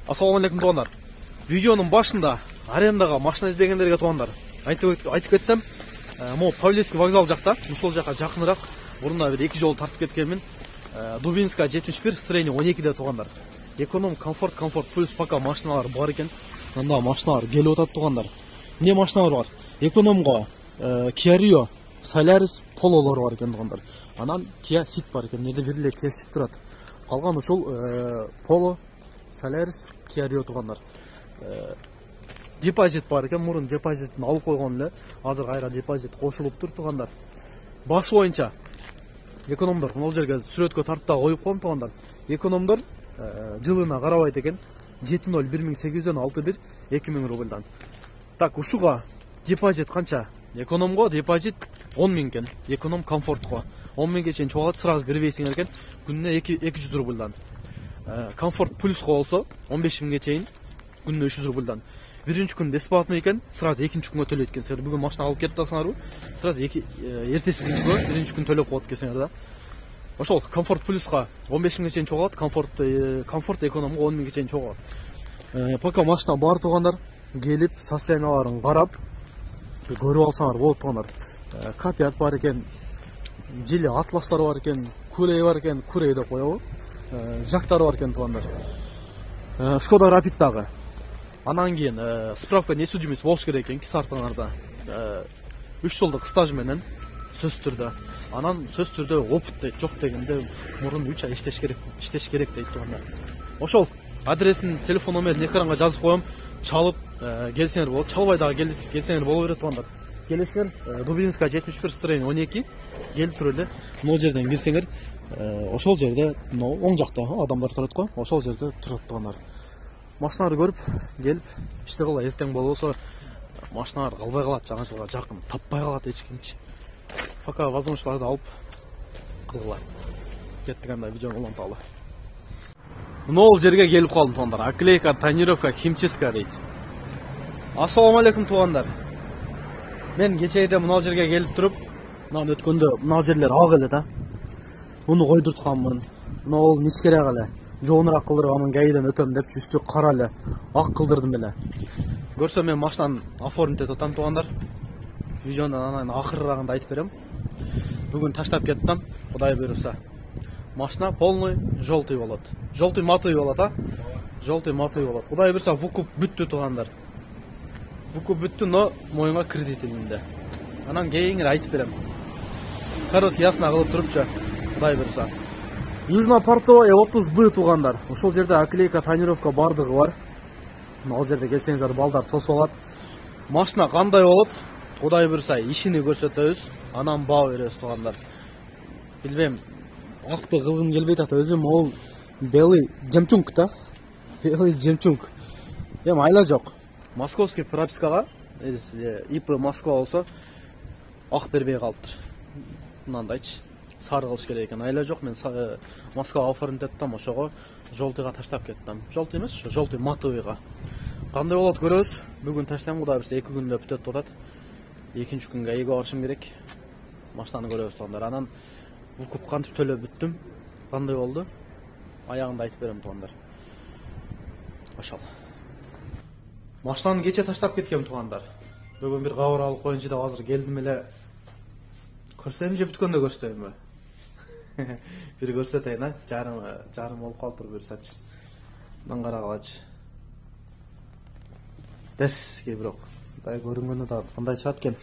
Ассалаумалейкум туғандар. Видеоның башында арендаға машина іздегендерге туғандар. Айтып кетсем, мол Павловский вокзал жақта, сол жаққа жақынырақ. Бұрында бір екі жол тартып кеткенмен, Дубинская 71, строение 12-де туғандар. Эконом, комфорт, плюс пока машиналар бар екен. Мында машиналар келіп отады туғандар. Не машиналар бар? Экономға Kia Rio, Solaris, Polo'лар бар екен туғандар. Анан Kia Ceed бар екен. Неде бірле Kia Ceed тұрады. Қалған ошол Polo, Solaris, Kia Rio туғандар. Депозит бар екен. Мұрын депозитін алып қойған эле. Азыр кайра депозит кошулуп тур туғандар. Басы боюнча экономдор мына жерге сүрөткө тартып коюп койгон туғандар. Экономдор жылына карабайт экен. 701800дөн 61-2000 рубльдан. Так, ушуга депозит канча? Экономго депозит 10.000 экен. Эконом комфортко 10.000ге чейин чогулат, сразу бербейсиңер экен. Күнүнө 200 рубльдан. Комфорт плюско болсо 15.000ге чейин күнүнө 300 рубльдан. Биринчи күн бесплатный экен, сразу экинчи күнгө төлөйт экенсиңер. Бүгүн машина алып кетип атсаңарбы, сразу эртеси күнгө биринчи күн төлөп коет экенсиңер да. Ошол комфорт плюска 15.000ге чейин чогулат, комфорт экономго 10.000ге чейин чогулат. Пока машина бар туғандар, келип состоянияларын карап көрүп алсаңар болот туғандар. Капиат бар экен, жили атластар бар экен, курей бар экен, курей деп коебу. Жактар бар экен туғандар. Шкода Рапидтагы. Анан кийин справка несудимость болуш керек экен, кисартыңарда. 3 жылдык стаж менен сөз түрдө. Анан сөз түрдө опыт дейт, жок дегенде мурун 3 ай иштеш керек дейт туғандар. Ошол адресин, телефон номерин экранга жазып коем. Чалып келсеңер болот. Чалбай дагы келсеңер боло берет туғандар. Келесиңер Дубинская 71 строение 12 келип туруп эле могу жерден кирсеңер, ошол жерде оң жакта адамдар турат го. Ошол жерде турат туғандар. Машиналарды көрүп, келип иште кыла, эртең болсо машиналар калбай калат, жаңы жылга жакын таппай калат эч кимчи. Пока возможностьларды алып кылгыла. Кеттик анда видеону уланталы. Нол жерге келип калдым туғандар. Оклейка, тонировка, химчистка дейт. Ассалаумалейкум туғандар. Мен кечээде мына жерге келип туруп, мына өткөндө мына жерлер ак эле да. Муну койдуртканмын. Нол ничкерээк эле. Жоонураак кылдырганмын, гаиден өтөм деп үстү кара эле ак кылдырдым эле. Көрсөм мен машинаны оформить этип атам туғандар. Видеонун анан акырырагында айтып берем. Бүгүн таштап кеттим, Кудай буйруса. Машина полный желтый болот. Желтый матовый болот, а? Желтый матовый болот. Кудай буйруса вукуп бүттү туғандар. Вукуп бүттү, но моюнга кредит элинде. Анан кийиңер айтып берем. Короткий ясна кылып турупчу. Кудай буйруса. Южно-Портовая 30Б туғандар. Ошол жерде оклейка, тонировка бардыгы бар. Ал жерде келсеңиздер балдар тосуп алат. Машина кандай болот? Кудай буйруса ишини көрсөтөбүз. Анан баа беребиз туғандар. Билбейм, акты кылгым келбейт ата, өзүм ол белый жемчуг да. Белый жемчуг. Эми айла жок. Московский пропискага, ИП Москва болсо ак бербей калыптыр. Мындайчы. Сары кылыш керек экен. Айла жок, мен Москва оформить еттим, ошого желтыйга таштап кеттим. Желтый эмес, желтый матовыйга. Кандай болот көрөбүз. Бүгүн таштайм, Кудай буйруса 2 күндө бүтөт атат. Экинчи күнгө эйге барышым керек. Машинаны көрөбүз туғандар. Анан вукуп кантип төлөп бүттүм. Кандай болду? Аягында айтып берем туғандар. Ошол. Машинаны кече таштап кеткем туғандар. Бүгүн бир кабар алып коюнчу деп азыр келдим эле. Көрсөйм же бүткөндө көрсөтөймбү? Бир көрсөтөйүн, а? Жарым болуп калыптыр буйрсачы. Мындан карагалачы. Дерске бирок. Мындай көрүнгөндө да кандай чыгат экен?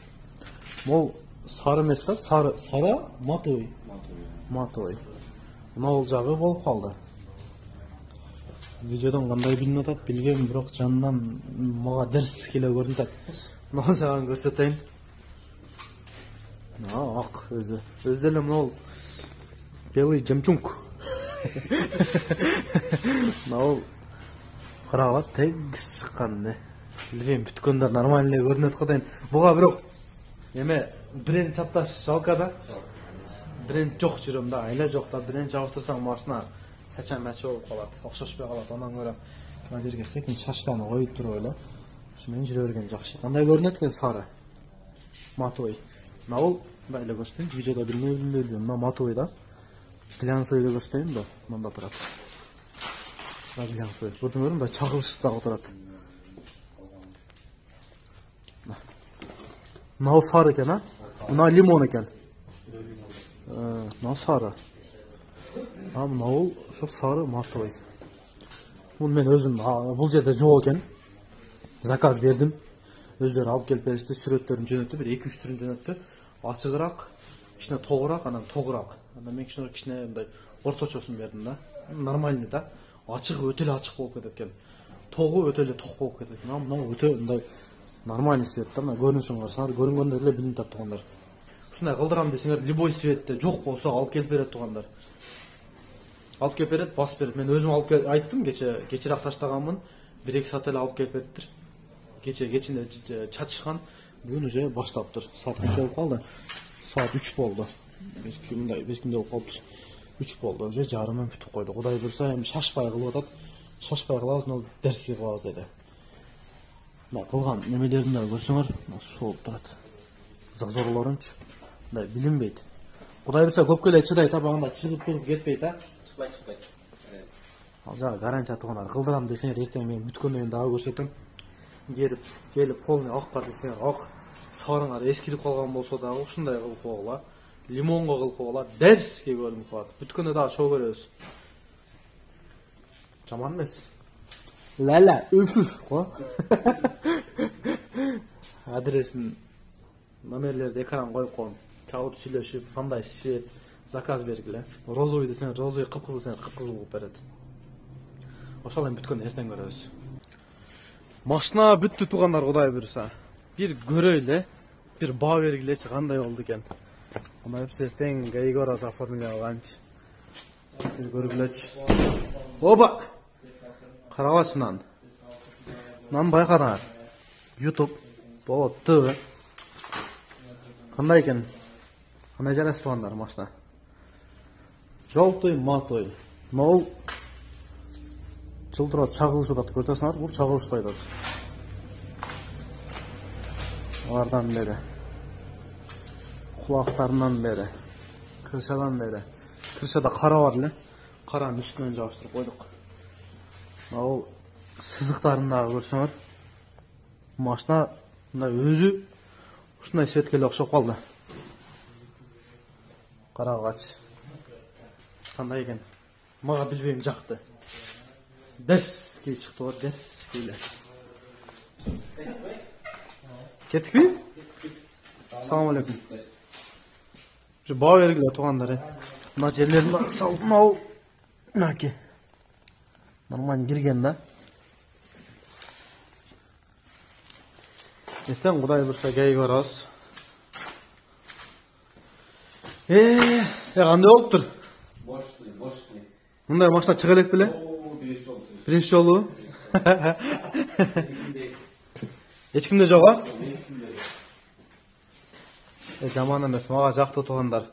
Мол сары эмес да? Сары матовый. Матовый. Мына жагы болуп калды. Видеодон кандай билинип атат билбейм, бирок жанынан мага дерс келе көрүнүп атат. Мына жагын көрсөтөйүн. Ак өзү. Өзү эле мына белый жемчуг. Мына карагала тегиз чыккан. Билбейм, бүткөндө нормально көрүнөт го дейм. Буга бирок эме бренд чапташ жалко да. Бренд жок жүрөм да, айла жок да. Бренд жабыштырсаң машина чача-мача болуп калат, окшошпой калат. Андан көрө мына жерге секин шашканы коюп туруп эле ушу менен жүрө берген жакшы. Кандай көрүнөт экен сары? Матовый. Мына мындай эле көрсөтөйүн. Видеодо билбейм. Мына матовый да. Глянцевый көрсөтөйүн да. Мында турат. Rabiyası. Көрдіңдер ме? Чағылышып да отырады. Мынау сары екен, а? Мына лимон екен. Мынау сары. Мынау şu сары матовый. Bunu мен өзім бұл жерде жоқ екен. Заказ бердім. Өздері алып келіп берішті, сүреттерін жөнөттү, бір 2-3 түрін жөнөттү. Ачығырақ, кішіне тоғырақ, анан тоғырақ. Мен кішіне орточосын бердім да. Нормальный да. Açıq, öteli açıq болып кетеді. Тоғы öteli тоқ болып кетеді. Мынау өте нормальный свет да. Көрінішін қарсаңдар, көрінгенде эле билинип атат туғандар. Ушундай кылдырам десеңер, любой светте жоқ болса алып келип берет туғандар. Алып келип берет, басып берет. Мен өзүм алып айттым, кечирээк таштаганмын. 1-2 саат эле алып келип бериптир. Кечинде чатышкан, бүгүн уже баштаптыр. Саат канча болуп калды? Саат 3 болду. Бешкимде болуп калыптыр. 3 болду. Уже жарымын бүтүп койду. Кудай буйрса, эми шашпай кылып атат. Шашпай кылабыз, мына дерске кылабыз деди. Мына кылган немелерин да көрсөңөр, болуп турат. Зазорлорунчу. Мындай билинбейт. Кудай буйрса көпкө эле чыдайт, багында чыгып кетпейт, а? Чыкпайт. Ал жагы гарантия тугандар. Кылдырам десеңер, эртең мен бүткөндөн кийин дагы көрсөтөм. Келип полный ак бар десеңер, ак сарыңар эскилип калган болсо дагы ушундай кылып койгула. Лимонго кылып койгула, дерске көрүнүп калат. Бүткөндө дагы чоо көрөбүз. Жаман эмес. Ла, үф го. Адресин, номерлерди экран коюп коем. Чабып сүйлөшүп, кандай свет, заказ бергиле. Розовый десеңер, розовый, кыпкызыл десеңер, кыпкызыл кылып берет. Ошол эми бүткөндө эртең көрөбүз. Машина бүттү тугандар, Кудай буйрса. Бир көрөйлү, бир баа бергилечи кандай болду экен. Кудай буйрса эртең гаиге барабыз оформление алганчы. Бир көргүлөчү. Оба! Карагачы нан. Нан байкадыңар. YouTube, болот ТВ. Кандай экен? Кандай жарас тугандар машина? Желтый матовый. Нол жылтырап чагылышып атат, көрсөңөр, бул чагылышпайт атат. Алардан бери. Кулактарынан бери. Кыршадан бери. Кыршада кара бар эле. Каранын үстүнөн жабыштырып койдук. Ал сызыктарын дагы көрсөңөр. Машина мындай өзү ушундай светке эле окшоп калды. Карагач. Кандай экен? Мага билбейм, жакты. Дерске чыкты го, дерске эле. Кетикпи? Салам алейкум. Şu bağ vergiler tuğanları. Mına жерlerini saldım o. Naki. Normal girgen de. Esten Kuday bursa gey görüyoruz. Qanday oluptur? Boşluy. Bunday maşına çıqalak bile? Birinci yolu. Hiç kimde жоқ, ha? Жаман эмес, мага жакты туугандар.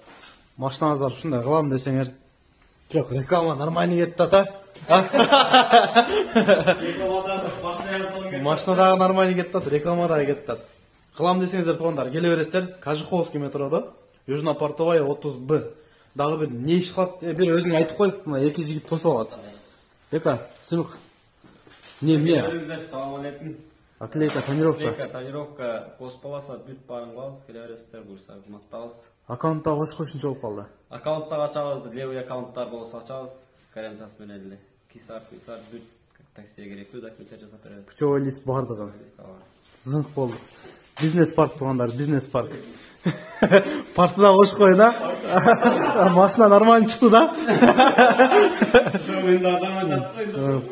Машинаңыздар ушундай кылам десеңер, бирок реклама нормальный кетти ата. Машина дагы нормальный кетти ата, реклама дагы кетти ата. Кылам десеңиздер туугандар, келе бересиздер. Кожуховский метрода, Южно-Портовая 30Б. Дагы бир не иш кылат, бир өзүң айтып коюп, мына эки жигит тосуп алат. Бека, сымык. Не. Салам алейкум. Оклейка, тонировка. Тонировка, косполаса бүт барын кылабыз, келе бересиздер, буйрса кызматтабыз. Аккаунтта кошуп койшунча болуп калды. Аккаунттар ачабыз, левый аккаунттар болсо ачабыз. Гарантиясы менен эле. Кисар, бүт таксиге керектүү документтер жасап беребиз. Путевой лист бардыгы. Зыңк болду. Бизнес парк туугандар, бизнес парк. Паркты да кошуп коюн, а? Машина нормально чыкты да?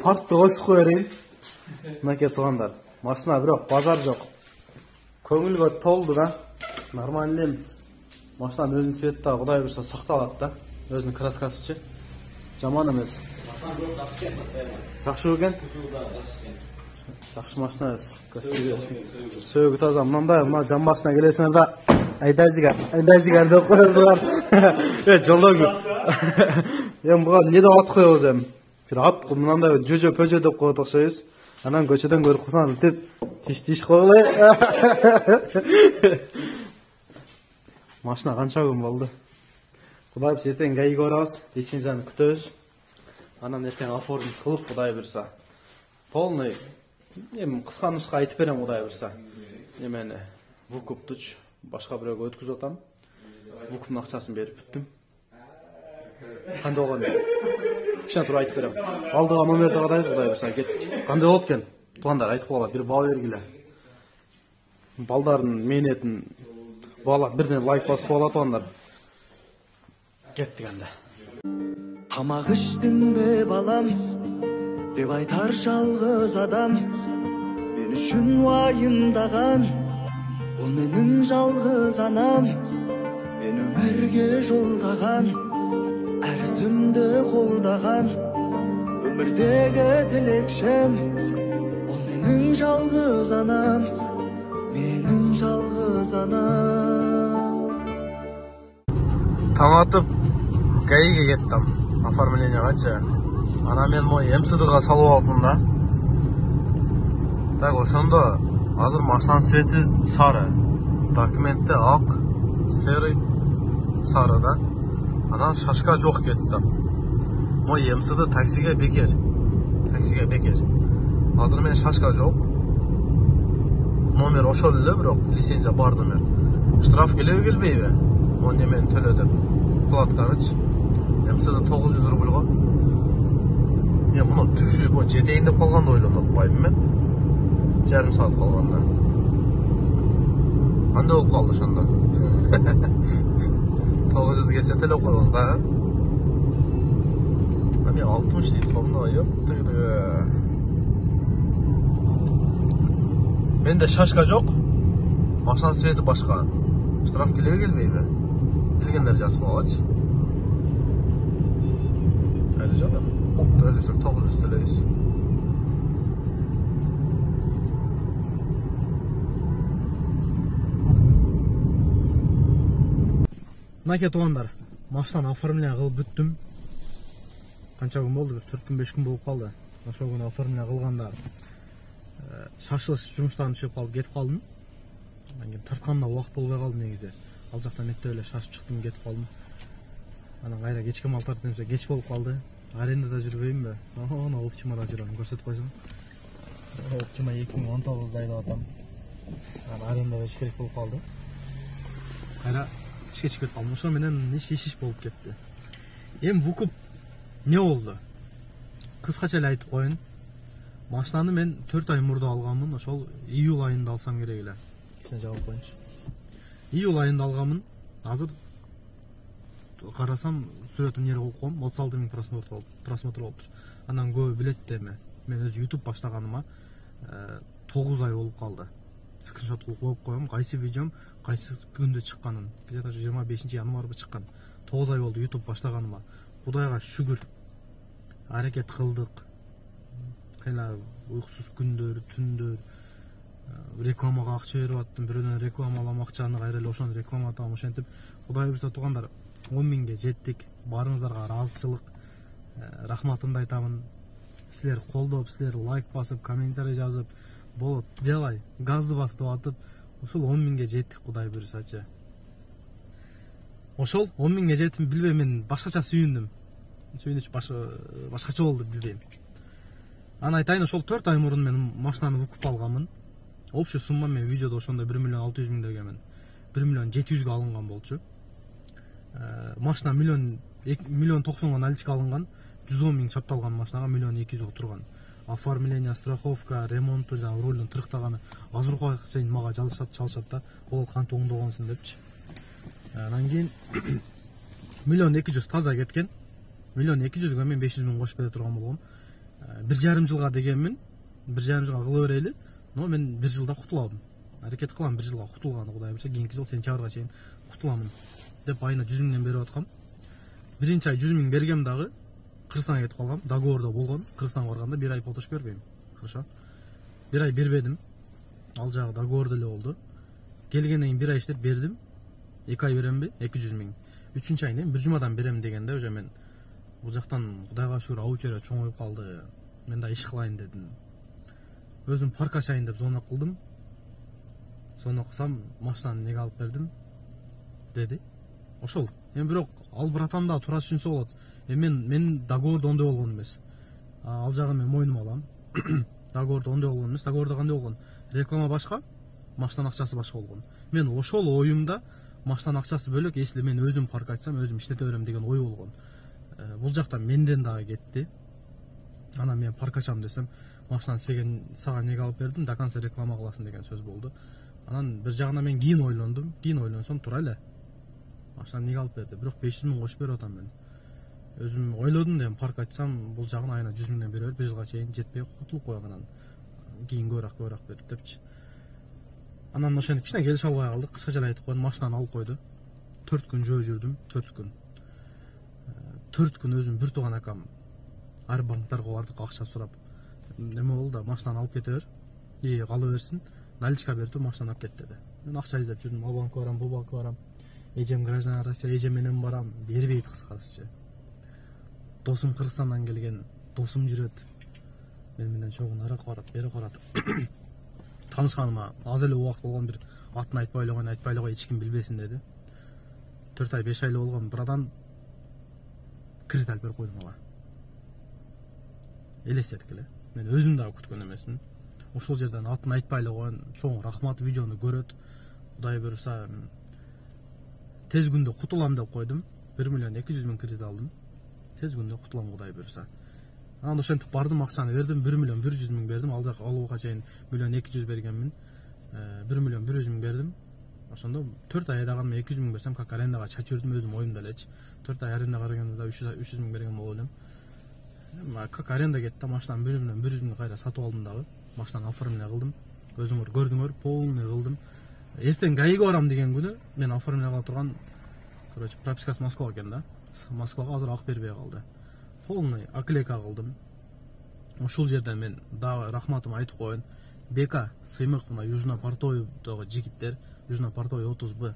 Паркты кошуп кое берейин. Мынакей туугандар. Машина бирок базар жок. Көңүлгө толду да. Нормальный машинанын өзүнүн свети да Кудай буйрса сакталат да. Өзүнүн краскасычы. Жаман эмес. Жакшы экен. Жакшы машина эс. Сөөгү таза. Мындай мына жан башына келесиңер да айдайсыңар деп коесуңар. Жолдон эми буга эмне деп ат коебуз эми? Бир ат мындай жөжө пөжө деп коет окшойбуз. Анан көчөдөн көрүп калсаң деп тиш коелай. Машина канча күн болду? Кудай эртең гаиге барабыз, лицензияны күтөбүз. Анан эртең оформить кылып, Кудай буйрса. Полный эми кыска нуска айтып берем, Кудай буйрса. Эмени выкуптуч башка бирөөгө өткүзүп атам. Выкуптун акчасын берип бүттүм. Кандай болгон? Кичине туруп айтып берем. Алдыга номерди кадайбыз, Кудай буйрса, кеттик. Кандай болот экен? Туугандар айтып койгула, бир баа бергиле. Балдардын мээнетин баалап бирден лайк басып койгула, туугандар. Кеттик анда. Тамак иштиңби балам деп айтар жалгыз адам мен үчүн уайымдаган бул менин жалгыз анам мен өмүргө жолдаган арзымды колдаган өмүрдөгү тилекшем бул менин жалгыз анам менин жалгыз анам. Таң атып ГАИге кеттим. Оформленияга. Ана мен мой МСДга салып алдым да. Так, ошондо азыр машинанын цвети сары. Документте ак, серый, сары да. Анан шашка жок кетти. Мой МСД таксиге бекер. Таксиге бекер. Азыр мен шашка жок. Номер ошол эле, бирок лицензия бар номер. Штраф келеби келбейби? О немени төлөдүм. Платканыч. МСД 900 рубль го. Мен муну түшүп, жетейин деп калганды ойлоп атпайбын мен. Жарым саат калганда. Кандай болуп калды ошондо? 900 келсе төлөп коебуз да. Мен 60 дейт колумда, ёп. Менде шашка жок. Машинанын цвети башка. Штраф келеби келбейби? Билгендер жазып койгочу. Әлі жана. Төлөсөк 900 төлөйбүз. Мынакей туугандар, машинаны оформление кылып бүттүм. Канча күн болду? 4 күн 5 күн болуп калды. Ошол күнү оформление кылганда шашылыш жумуштарын түшүп калып кетип калдым. Анан кийин тартканда убакыт болбой калды негизи. Ал жактан эптеп эле шашып чыктым, кетип калдым. Анан кайра кечке мал тартып кеч болуп калды. Арендада жүрбөймүнбү? Ана Оптимада жүрөм, көрсөтүп койсоң. Оптима 2019 айдап атам. Анан арендада иш керек болуп калды. Кайра ишке чыгып кетип калдым. Ошо менен иш болуп кетти. Эми вукуп не болду? Кыскача эле айтып коеюн. Машинаны мен 4 ай мурда алганмын. Ошол июль айында алсам керек эле. Кичине жабып коеюнчу. Июль айында алганмын. Азыр карасам сүрөтүм нере коюп койгом, 36 000 просмотр болуптур. Анан көбү билет эми. Мен өзү YouTube баштаганыма 9 ай болуп калды. Скриншот кылып коюп коем, кайсы видеом кайсы күндө чыкканын. Где-то 25 январда чыккан. 9 ай болду YouTube баштаганыма. Кудайга шүгүр. Аракет кылдык. Кайла уйкусуз күндөр, түндөр рекламага акча берип аттым. Бирөөнөн рекламаламакчаны кайра эле ошону рекламатам. Ошентип, Кудай буйрса туугандар, 10 000ге жеттик. Баарыңыздарга ыраазычылык, рахматымды айтамын. Силер колдоп, силер лайк басып, комментарий жазып, болот, жалай, газды бас деп атып, ошол 10 000ге жеттик, Кудай буйрсачы. Ошол 10 000ге жетим билбейм, мен башкача сүйүндүм. Сүйүнүч башкача болду, билбейм. Аны айтайын, ошол 4 ай мурун мен машинаны выкуп алганмын. Общий сумма мен видеодо ошондой 1 600 000 дегенмин. 1 700 000га алынган болчу. Машина 1 90 наличка алынган, 110 000 чапталган машинага 1 200 000 турган. Оформление, страховка, ремонт, рулдун тырыктаганы азыркыга чейин мага чалышат да. Болот кантип оңдогонсуң депчи. Анан кийин 1 200 000 таза кеткен. 1 200 000га мен 500 000 кошуп бере турган болгом. 1,5 жылга дегенмин. 1,5 жылга кыла берели. Но мен 1 жылда кутулабым. Аракет кылам 1 жылга кутулганы, Кудай буйрса, кийинки жыл сентябрга чейин кутуламын деп айына 100 000 берип аткам. Биринчи ай 100 000 бергем дагы Кыргызстанга кетип калгам. Договордо болгон. Кыргызстанга барганда 1 ай потош көрбөйм. Хорошо. 1 ай бербедим. Ал жагы договордо эле болду. Келгенден кийин 1 ай иштеп бердим. 2 ай беремби? 200 000. 3-чү айында бир жумадан берем дегенде уже мен бул жактан Кудайга шүгүр аучера чоңоюп калды. Мен да иш кылайын дедим. Өзүм парк ачайын деп звонок кылдым. Звонок кылсам, машинаны неге алып бердим деди. Ошол. Эми бирок ал братан да туура түшүнсө болот. мен договорду оңдой болгон эмес. Ал жагын мен мойнума алам. Договорду оңдой болгон эмес. Договордо кандай болгон? Реклама башка, машинанын акчасы башка болгон. Мен ошол оюмда машинанын акчасы бөлөк, если мен өзүм парк ачсам, өзүм иштете берем деген ой болгон. Бул жакта менден дагы кетти. Анан мен парк ачам десем, машинаны сага неге алып бердим, до конца реклама кыласың деген сөз болду. Анан бир жагынан мен кийин ойлондум. Кийин ойлонсом тура эле. Машинаны неге алып берди? Бирок 500 миң кошуп берип атам мен. Өзүм ойлодум дем, парк ачсам бул жагын айына 100 миңден берип, bir жылга чейин жетпей кутулуп коем анан. Кийин көбүрөөк берип депчи. Анан ошентип кичине келише албай калдык. Кыскача эле айтып коем, машинаны алып койду. 4 күн жөө жүрдүм, 4 күн. 4 күн өзүм бир тууган акам ар банктарга бардык, акча сурап. Неме болду да, машинаны алып кете бер. Кала берсин. Наличка берип, машинаны алып кет деди. Мен акча издеп жүрдүм. Ал банкка барам, бул банкка барам. Эжем граждан Россия, эжем менен барам. Бербейт кыскасы. Досум Кыргызстандан келген, досум жүрөт. Мен менен чогуу арак барат, бери барат. Танышканыма аз эле убакыт болгон, бир атын айтпай эле кой, эч ким билбесин деди. 4 ай 5 ай эле болгон, бирадан кредит алып берип койдум ала. Элестетик эле. Мен өзүм дагы күткөн эмесмин. Ошол жерден атын айтпай эле коюн, чоң рахмат, видеону көрөт. Кудай буйруса тез күндө кутулам деп койдум. 1 миллион 200 миң кредит алдым. Тез күндө кутулам, Кудай буйруса. Анан ошентип бардым, акчаны бердим, 1 миллион 100 миң бердим. Алжак алууга чейин 1 миллион 200 бергенмин. 1 миллион 100 миң бердим. Ошондо 4 ай айдаган 200 миң берсем, как арендага чачып жүрдүм, өзүм оюмда элечи. 4 ай арендага бергенде 300 миң берген болуп элем. Как аренда кетти, машинаны 1 миллион 100 миң кайра сатып алдым дагы. Машинаны оформление кылдым. Өзүңөр көрдүңөр, полный кылдым. Эртең ГАИга барам деген күнү мен оформление кыла турган, короче, пропискасы Москва экен да. Москвага азыр алып бербей калды. Полный оклейка кылдым. Ушул жерден мен дагы рахматымды айтып коеюн. БК Сыймык мына Южно-Портовойдогу жигиттер, Южно-Портовой 30Б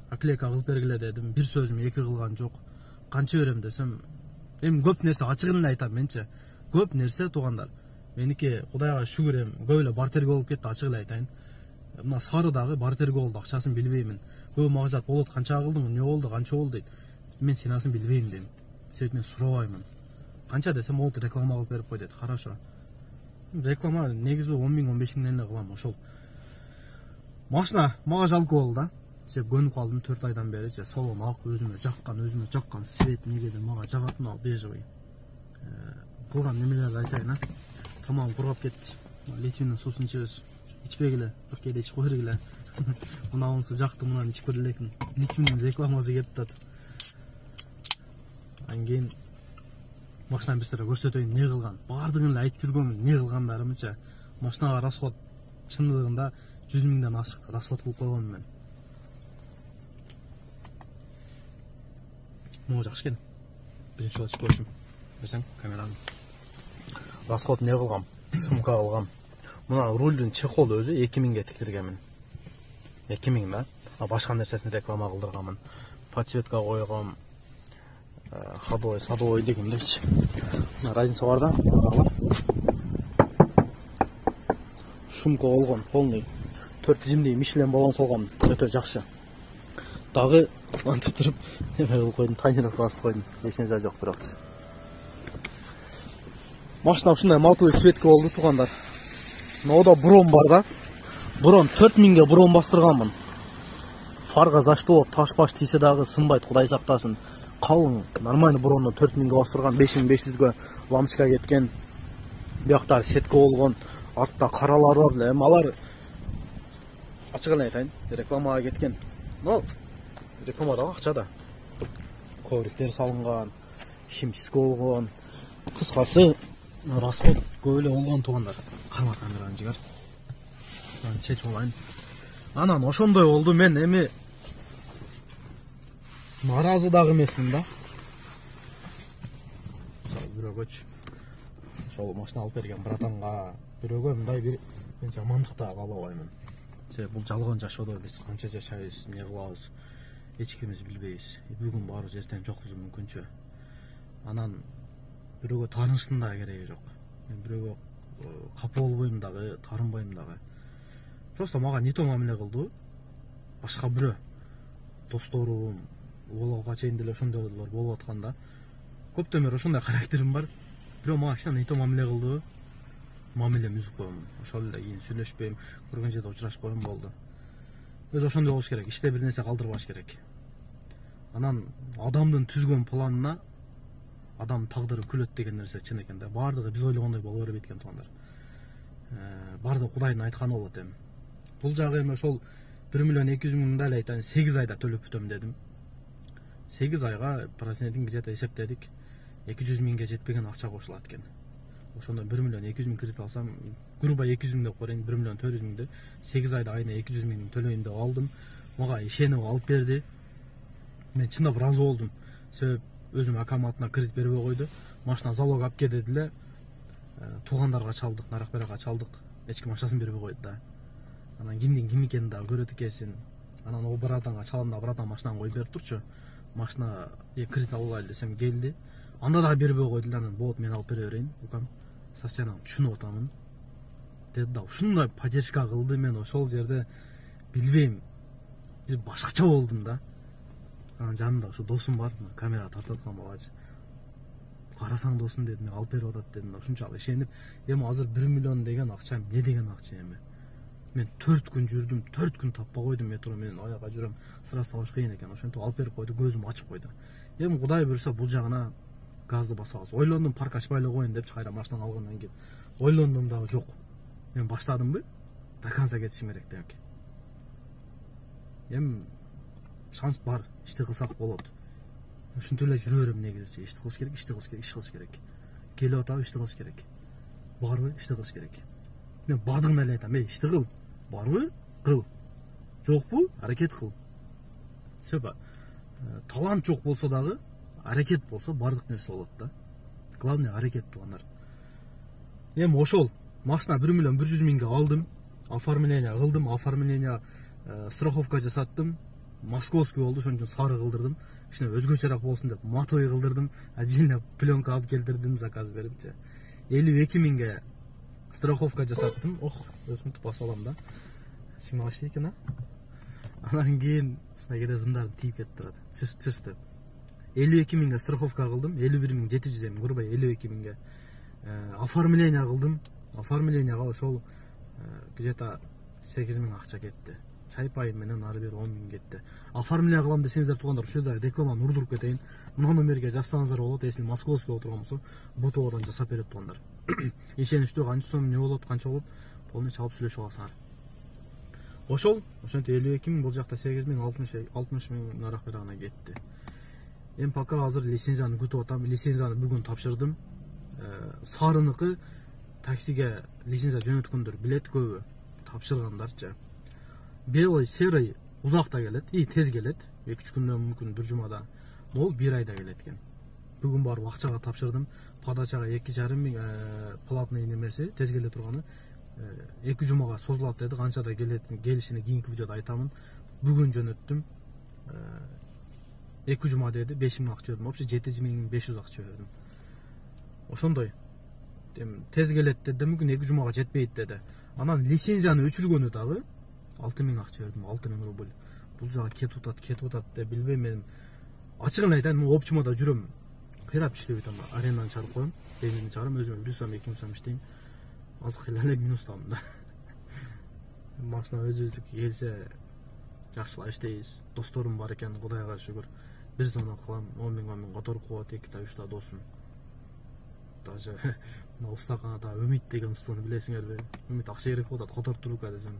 оклейка кылып бергиле дедим. Бир сөзүм эки кылган жок. Канча берем десем, эми көп нерсе ачыгын эле айтам менчи. Көп нерсе туугандар. Меники Кудайга шүгүр, эми көп эле бартерге болуп кетти, ачык эле айтайын. Мына сары дагы бартерге болду, акчасын билбеймин. Көп магазат болот, канча кылдың, эмне болду, канча болду дейт. Мен сенасын билбейм дейм. Себеп мен сурабаймын. Канча десем, болду, реклама кылып берип кой дейт. Хорошо. Реклама негизи 10 миң 15 миңден эле кылам ошол. Машина мага жалко болду да. Себеп көнүп калдым 4 айдан бери, салон ак, өзүмө жаккан свет негеде мага жагат, мына бежевый. Кылган немелерди айтайын, а. Тамагым кургап кетти. Литвинин суусун ичебиз. Ичпегиле, бир кээде ичип койгиле. Мынабынсы жакты, мынаны ичип көрө элекмин. Литвинин рекламасы кетти да. Анан кийин машинаны бир сыра көрсөтөйүн, эмне кылган. Баардыгын эле айтып жүргөнмүн, эмне кылгандарымчы. Машинага расход чындыгында 100 миңден ашык расход кылып койгонмун мен. Могу жакшы экен. Биринчи жолу чыгып көрүшүм. Берсең камераны. Расход эмне кылгам? Сумка алгам. Мына рульдун чехолу өзү 2000ге тиктиргенмин. 2000 да. Башка нерсесин реклама кылдырганмын. Подсветка койгом. Ходовой, садовой деген дечи. Разница бар да. Шумка болгон, полный. 420 Michelin баллон салгам, өтө жакшы. Дагы антип туруп, эме кылып койдум, тайнерап басып койдум. Эсиңизде жок бирок. Машина ушундай матовый светке болду туугандар. Нода бром бар да. Бром 4000ге бром бастырганмын. Фарга заштоо, таш-баш тийсе дагы сынбайт, Кудай сактасын. Калың, нормальный бромну 4000ге бастырган, 5500ге лампочка кеткен. Бияктар сетке болгон, артта каралар бар эле. Алар ачык эле айтайын, рекламага кеткен. Но рекламада акча да. Ковриктер салынган, химчистка болгон. Кыскасы, расход көп эле болгон туугандар. Кармат камераны жигер. Мен чечип алайын. Анан ошондой болду, мен эми наразы дагы эмесмин да. Бирөөгөчү ошол машина алып берген братанга, бирөөгө мындай бир мен жамандык да каалабаймын. Себеп бул жалган жашоодо биз канча жашайбыз, эмне кылабыз, эч кимибиз билбейбиз. Бүгүн барыбыз, эртең жокпуз мүмкүнчө. Анан бирөөгө таанышсın да кереги жок. Мен бирөөгө капа болбойм дагы, таарынбайм дагы. Просто мага не то мамиле кылды. Башка бирөө досторум, улууга чейин деле ошондойлор болуп атканда көптөн бери ошондой характерим бар. Бирок мага ачтан эйто мамиле кылды. Мамилем үзүп коем. Ошол эле кийин сүйлөшпөйм, көргөн жерде учурашып коем болду. Өзү ошондой болуш керек. Иште бир нерсе калтырбаш керек. Анан адамдын түзгөн планына адам тагдыры күлөт деген нерсе чын экен да. Бардыгы биз ойлогондой боло бербейт экен туугандар. Бардыгы Кудайдын айтканы болот эми. Бул жагы эми ошол 1.200.000 эле айтайын 8 айда төлөп бүтөм дедим. 8 айга процентин где-то эсептедик 200.000ге жетпеген акча кошулат экен. Ошондо 1.200.000 кредит алсам, грубо 200.000 деп коеюн, 1.400.000 8 айда айына 200.000 төлөйм деп алдым. Мага ишенип алып берди. Мен чындап ыраазы болдум. Себеп өзүм акам атына кредит бербей койду. Машина залог алып ке дедиле. Туугандарга чалдык, нарак берага чалдык. Эч ким акчасын бербей койду да. Анан кимдин ким экенин да көрөт экенсиң. Анан о братанга чалам да братан машинаны коюп берип турчу. Машина кредит алып алайлы десем келди. Анда да бербей койду. Анан болот мен алып бере берейин. Укам состояниеңди түшүнүп атамын деди да. Ушундай поддержка кылды. Мен ошол жерде билбейм, бир башкача болдум да. Анан жанымда ушу досум бар, камера тартып аткан балачы. Карасаң досум деди, мен алып берип атат дедим. Ушунчалык ишенип, эми азыр 1 миллион деген акча эмне деген акча эми. Мен 4 күн жүрдүм, 4 күн таппай койдум метро менен аяка жүрөм. Сырасы табыш кыйын экен. Ошентип алып берип койду, көзүм ачып койду. Эми Кудай буйрса бул жагына газды басабыз. Ойлондум парк ачпай эле коеюн депчи кайра машинаны алгандан кийин. Ойлондум дагы жок. Мен баштадымбы? До конца кетишим керек демек. Эми шанс бар, ишти кылсак болот. Ушинтип эле жүрө берем негизи. Ишти кылыш керек, ишти кылыш керек, иш кылыш керек. Келип атабы, ишти кылыш керек. Барбы, ишти кылыш керек. Мен бадыгым эле айтам, ишти кыл. Барбы? Кыл. Жокпу? Аракет кыл. Себеби талант жок болсо дагы, аракет болсо бардык нерсе болот да. Главное аракет туугандар. Эми ошол машина 1.100.000ге алдым. Оформление кылдым, оформление страховка жасаттым. Московский болду, ошон үчүн сары кылдырдым. Кичине өзгөчөрөөк болсун деп матовый кылдырдым. Отдельно пленка алып келдирдим, заказ берипчи. 52.000ге страховка жасаттым. Ох, өзүмдү басып алам да. Сигнал иштейт экен, а? Анан кийин ушундай кээде зымдар тийип кетип турат. Чырс деп. 52.000ге страховка кылдым, 51.700 эми грубо 52.000ге оформление кылдым. Оформленияга ошол где-то 8.000 акча кетти. Чайпай менен ары бери 10.000 кетти. Оформление кылам десеңиздер туугандар, ушул жерде рекламаны урдуруп кетейин. Мына номерге жазсаңыздар болот. Если Московский отурган болсо, бу тоодон жасап берет туугандар. Ишеничтүү канча сом эмне болот, канча болот, полный чалып сүйлөшүп аласыңар. Ошол, ошентип 52.000, бул жакта 8.000, 60.000 нарак берагына кетти. Эми пока азыр лицензияны күтүп атам. Лицензияны бүгүн тапшырдым. Сарыныкы таксиге лицензия жөнөткөндөр билет көбү тапшыргандарчы. Белый, серый узакта келет, тез келет. 2-3 күндөн мүмкүн бир жумада. Бул 1 айда келет экен. Бүгүн барып акчага тапшырдым. Подачага 2.5 платный немеси, тез келе турганы 2 жумага созулат деди. Канчада келишини кийинки видеодо айтамын. Бүгүн жөнөттүм. 2 жума деди, 5.000 акча бердим. Вообще 7.500 акча бердим. Ошондой. Тез келет деди, мүмкүн 2 жумага жетпейт деди. Анан лицензияны өчүргөнү дагы 6.000 акча бердим, 6.000 рубль. Бул жага кетип атат деп билбейм мен. Ачыгын айтайын, опчумада жүрөм. Кыйрап иштеп атам, аренаны чыгарып коем, бензинди чыгарам, өзүмө 1 сом, 2 сом иштейм. Азыр эле минустамын да. Машина өзүбүздүкү келсе жакшылап иштейбиз. Досторум бар экен, Кудайга шүгүр. Бир звонок кылам, 10.000 которуп коет, 2-3 та досум. Даже мына устаканада Үмүт деген устаны билесиңерби? Үмүт акча керек болот, которуп турууга десем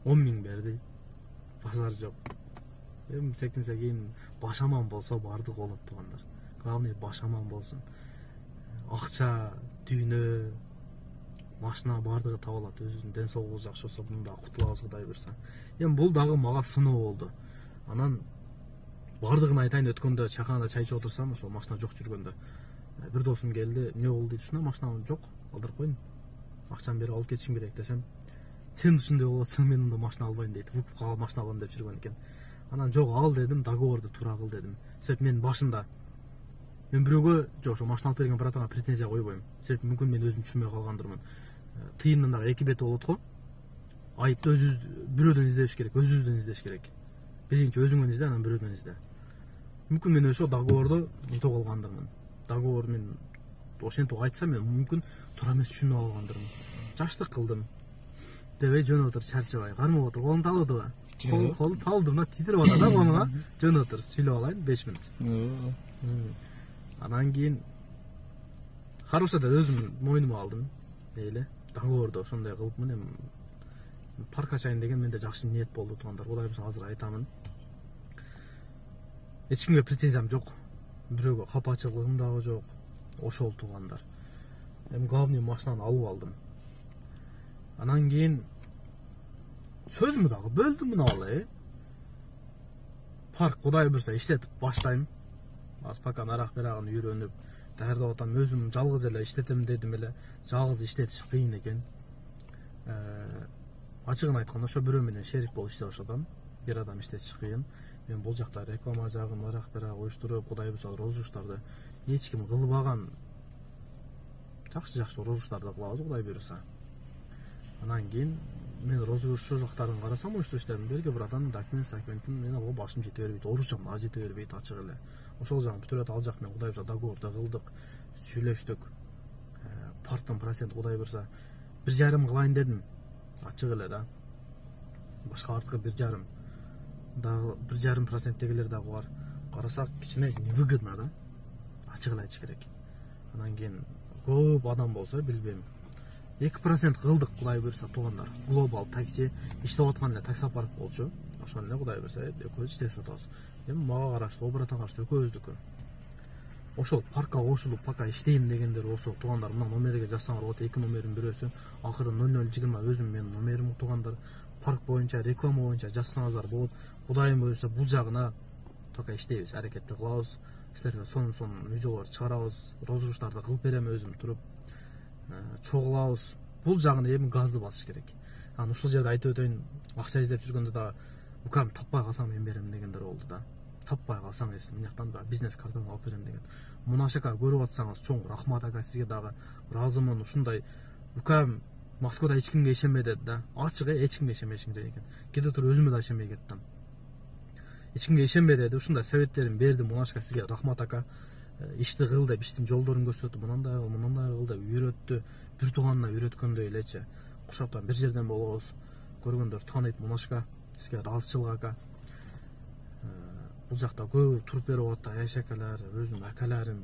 10.000 берди. Базар жок. Эми секинсе кийин баш аман болсо бардык болот туугандар. Главное баш аман болсун. Акча, дүйнө, машина бардыгы табылат. Өзүнүн ден соолугу жакшы болсо мында кутулабыз Кудай буйрса. Эми бул дагы мага сыноо болду. Анан бардыгын айтайын, өткөндө чайканада чай ичип отурсам, ошол машина жок жүргөндө бир досум келди, эмне болду дейт, ушуна машинам жок, алдырып коюн. Акчаны берип алып кетишим керек десем, сен ушундай болуп атсаң мен мында машина албайм дейт. Вукупка машина алам деп жүргөн экен. Анан жок ал дедим, договорду туура кыл дедим. Себеп мен башында мен бирөөгө жок, ошо машина алып берген братанга претензия койбойм. Себеп мүмкүн мен өзүм түшүнбөй калгандырмын. Тыйындын дагы 2 бети болот го. Айыпты өзүбүз бирөөдөн издеш керек, өзүбүздөн издеш керек. Биринчи өзүңөн изде, анан бирөөдөн изде. мүмкүн мен ошо договорду нете калгандырмын. Договор мен ошентип айтсам мен мүмкүн туура эмес түшүнүп алгандырмын. Жаштык кылдым дебей жөн отур чарчабай. Кармап отур, колум талдыбы? Колу талды, мына титирип атат да колуңа. Жөн отур, сүйлөп алайын 5 мүнөт. Анан кийин хорошо деп өзүм мойнума алдым. Эле договорду ошондой кылыпмын. Эми парк ачайын деген менде жакшы ниет болду туугандар. Кудай буюрса азыр айтамын. Эч кимге претензиям жок. Бирөөгө капачылыгым дагы жок. Ошол туугандар. Эми главный машинаны алып алдым. Анан кийин сөзүмдү дагы бөлдүм мына парк кудай буюрса иштетип баштайм. Аз пока нарак берагын үйрөнүп, даярдап атам. Өзүм жалгыз эле иштетем дедим эле. Жалгыз иштетиш кыйын экен. Ачыгын айтканда ошо бирөө менен шерик болуп иштеп ошодом. Бир адам иштетиш кыйын. Мен бул жакта реклама жагын, нарак берак уюштуруп, кудай буюрса розыгрыштарды эч ким кылбаган жакшы розыгрыштарды кылабыз кудай буюрса. Анан кийин мен розыгрыш жактарын карасам, уюштуруштердин берге братан документин мен алуу башым жете бербейт, орусчам да жете бербейт ачык эле. Ошол жагын бүтүрөт, ал жак мен кудай буюрса договорду кылдык, сүйлөштүк. Парктын проценти кудай буюрса 1,5 кылайын дедим. Ачык эле да. Башка артка 1,5. Дагы 1,5% дегилер дагы бар. Карасак кичине невыгодно да. Ачык эле айтыш керек. Анан кийин көп адам болсо билбейм. 2% кылдык кудай буюрса туугандар. Global такси иштеп аткан эле таксопарк болчу. Ошол эле кудай буюрса экөөбүз иштешип атабыз. Эми мага караштуу, брата караштуу экөөбүздүкү. Ошол паркка кошулуп пока иштейм дегендер болсо туугандар, мына номерге жазсаңар болот. 2 номердин бирөөсү акыры 0020 өзүм менин номерим туугандар. Парк боюнча, реклама боюнча жазсаңыздар болот. Кудайым буюрса бул жагына тока иштейбиз, аракетти кылабыз. Силерге сонун видеолор чыгарабыз, розыгрыштарды кылып берем өзүм туруп. Чогулабыз. Бул жагына эми газды басыш керек. Анан ушул жерде айтып өтөйүн, акча издеп жүргөндө да укам таппай калсам мен берем дегендер болду да. Таппай калсаңыз мынаяктан да бизнес картаны алып берем деген. Мунаш ака көрүп атсаңыз чоң рахмат ака, сизге дагы ыраазымын. Ушундай укам Москвада эч кимге ишенбе деди да. Ачык эч кимге ишенбешиң деген экен. Кете туруп өзүмө да ишенбей кеттим. Эч кимге ишенбе деди. Ушундай советтерин берди. Мунаш ака сизге рахмат ака. Ишти кыл деп, иштин жолдорун көрсөттү. Мынандай кыл деп үйрөттү. Бир тууганына үйрөткөндөй элечи. Куршаптан бир жерден болобуз. Көргөндөр тааныйт Мунаш ака. Сизге ыраазычылык ака. Бул жакта көп туруп берип атат, Айша акалар, өзүнүн акаларым.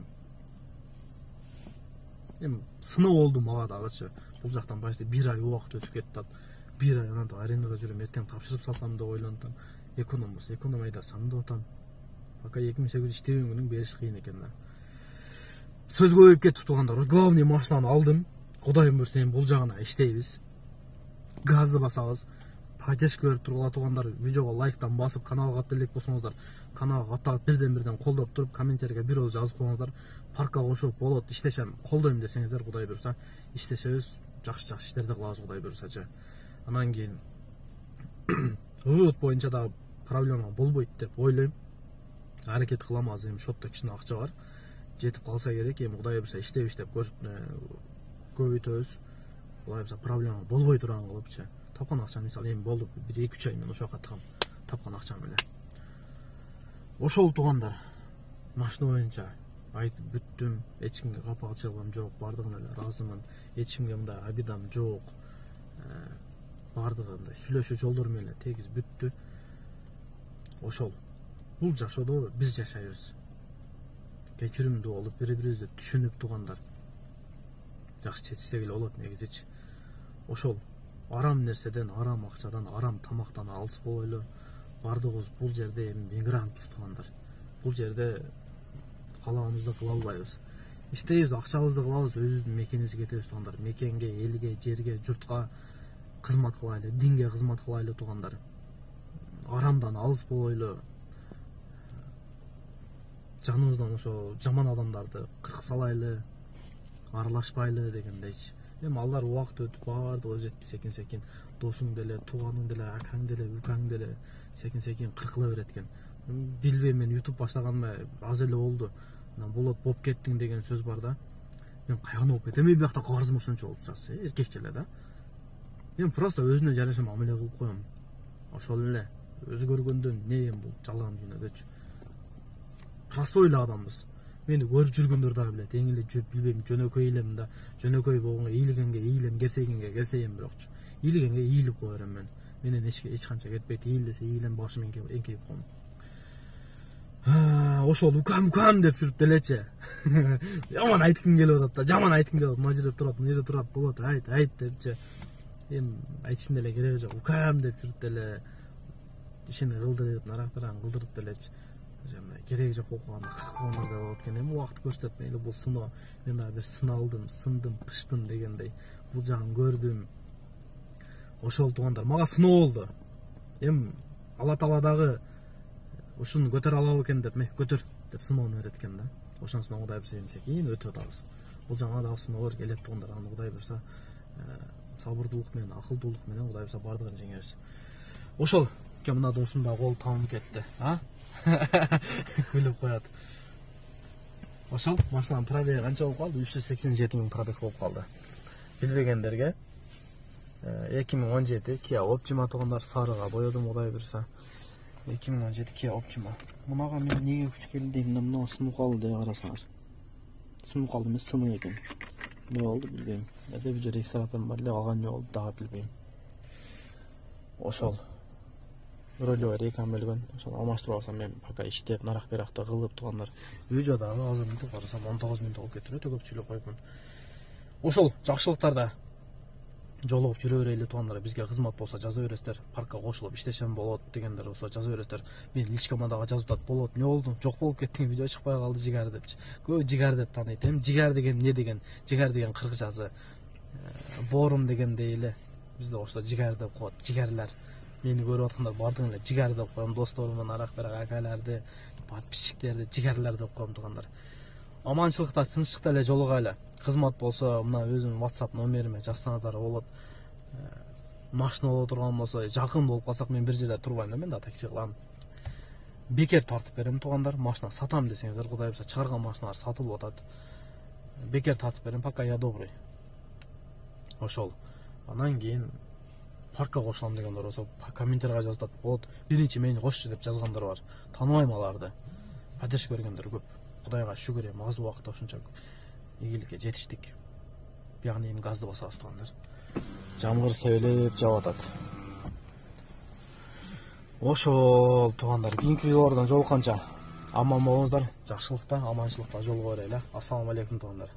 Эми сыноо болду мага дагычы. Бул жактан башта 1 ай убакыт өтүп кетти. 1 ай анан арендага жүрүм, эртең тапшырып салсам деп ойлонтам. Эконом айдасам деп атам. Пока 2800 иштеген күнүң бериш кыйын экен да. Сөз көбөйүп кетип туугандар. Главный машинаны алдым. Кудайым буюрса эми бул жагына иштейбиз. Газды басабыз. Поддержка берип тургула туугандар, видеого лайктан басып, каналга каттап элек болсоңуздар, каналга каттап бирден колдоп туруп, комменттерге бир ооз жазып коюңуздар. Паркка кошуп болот, иштешем, колдойм десеңиздер, кудай буюрса, иштешебиз, жакшы иштерди кылабыз, кудай буюрсачы. Анан кийин вывод боюнча да проблема болбойт деп ойлойм. Аракет кылам, азыр эми шотто кичине акча бар. Жетип калса керек, эми кудай буюрса иштеп көбөйтөбүз. Кудай буюрса проблема болбой турган кылыпчы. Тапкан акчам мисалы эми болду, 1-2 ай мен ошо жака тыгам. Тапкан акчам эле. Ошол туугандар, машина боюнча айтып бүттүм. Эч кимге капачылыгым жок, бардыгына эле ыраазымын. Эч кимге мындай абидам жок. Бардыгында сүйлөшүү жолдор менен тегиз бүттү. Ошол. Бул жашоодо биз жашайбыз. Кечиримдүү болуп, бири-бирибизди түшүнүп туугандар. Жакшы чечсек эле болот негизичи. Ошол. Арам нерседен, арам акчадан, арам тамактан алыс болойлу. Бардыгыбыз бул жерде эми мигрантпыз туугандар. Бул жерде калаганыбызды кыла албайбыз. Иштейбиз, акчабызды кылабыз, өзүбүздүн мекенибизге кетебиз туугандар. Мекенге, элге, жерге, журтка кызмат кылайлы, динге кызмат кылайлы туугандар. Арамдан алыс болойлу. Жаныбыздан ошо жаман адамдарды кыркып салайлы, аралашпайлы дегендейчи. Эми алар убакыт өтүп бардыгы жетти секин-секин. Досуң деле, тууганың деле, акаң деле, укаң деле секин-секин кыркыла берет экен. Билбейм, мен YouTube баштаганыма аз эле болду. Болот болуп кеттиң деген сөз бар да. Мен кайганы болуп кетем, биякта карызым ошончо болуп турат. Эркекче эле да. Мен просто өзүнө жараша мамиле кылып коем. Ошол эле. Өзгөргөндөн не эми бул жалган дүйнөдөчү. простой эле адамбыз. Мени көрүп жүргөндөр да билет. Эң эле билбейм, жөнөкөй элем да, жөнөкөй болгонго ийилгенге ийилем, керсейгенге керсейем бирокчу. Ийилгенге ийилип кое берем мен. Менен эч канча кетпейт. Ийилдесе ийилем, башым эңкейип коем. Ошол укам деп жүрүп делечи. Жаман айткым келип атат да, жаман айткым келип. Мына жерде турат, мына жерде турат, болот, айт депчи. Эми айтышын деле кереги жок. Укам деп жүрүп деле ишини кылдырып, нарактаран кылдырып делечи. Жаман кереги жок окуганда кыркыганда да болот экен. Эми убакыт көрсөтөт, мейли бул сыноо. Мен дагы бир сыналдым, сындым, пыштым дегендей. Бул жагын көрдүм. Ошол туугандар мага сыноо болду. Эми Алла Таала дагы ушуну көтөрө алабы экен деп, көтөр деп сыноону берет экен да. Ошонусун Кудай берсе кийин өтүп атабыз. Бул жаңа дагы сыноо келет туугандар, аны Кудай берсе сабырдуулук менен, акылдуулук менен Кудай берсе бардыгын жеңебиз. Ошол ке мына досум да кол тамым кетти, күлүп коет. Ошол машинанын пробеги канча болуп калды? 387 000 пробег болуп калды. Билбегендерге 2017 Kia Optima туугандар, сарыга боёдум Кудай берсе. 2017 Kia Optima. Мунага мен эмнеге күч келди дейм, мына сынып калды деп карасаңар. Сынып калды эмес, сынып экен. Не болду билбейм. Эде бир регистратор бар эле, калган не болду дагы билбейм. Ошол рөлөгө рекам бөлгөн. Ошол алмаштырып алсам мен пока иштеп, нарак-беракта кылып туугандар. Үй дагы азыр мынтип карасам 19 000 болуп кетти. Өтө көп сүйлөп коюпмун. Ошол жакшылыктарда жолугуп жүрө берели туугандар. Бизге кызмат болсо жаза бересиздер. Паркка кошулуп иштешем болот дегендер болсо жаза бересиздер. Мен личкама дагы жазып атат, болот. Не болду? Жок болуп кеттиң, видео чыкпай калды жигар депчи. Көп жигар деп тааныйт. Эми жигар деген эмне деген? Жигар деген кыргызчасы борум дегендей эле. Бизде ошто жигар деп коет. Жигарлар. Мени көрүп аткандар бардыгын эле жигар деп коем. Досторумдун арактарга акаларды, подписчиктерди жигарлар деп коем туугандар. Аманчылыкта, тынччылыкта эле жолугайлы. Кызмат болсо мына өзүмдүн WhatsApp номериме жазсаңыздар болот. Машина отурган болсо, жакын болуп калсак мен бир жерде турбайм, мен да такси кылам. Бекер тартып берем туугандар. Машина сатам десеңиздер, Кудай берсе чыгарган машиналар сатылып атат. Бекер тартып берем, пока я добрый. Ошол. Анан кийин паркка кошулам дегендер болсо, комментарийга жазат болот. Биринчи мени кошчу деп жазгандар бар. Тааныбайм аларды. Поддержка бергендер көп. Кудайга шүгүр, эми аз убакытта ошончо ийгиликке жетиштик. Бягы эми газды басабыз туугандар. Жамгыр сөйлөп жаап атат. Ошол туугандар, кийинки видеолордон жолукканча аман болуңуздар, жакшылыкта, аманчылыкта жолуга берели. Ассаламу алейкум туугандар.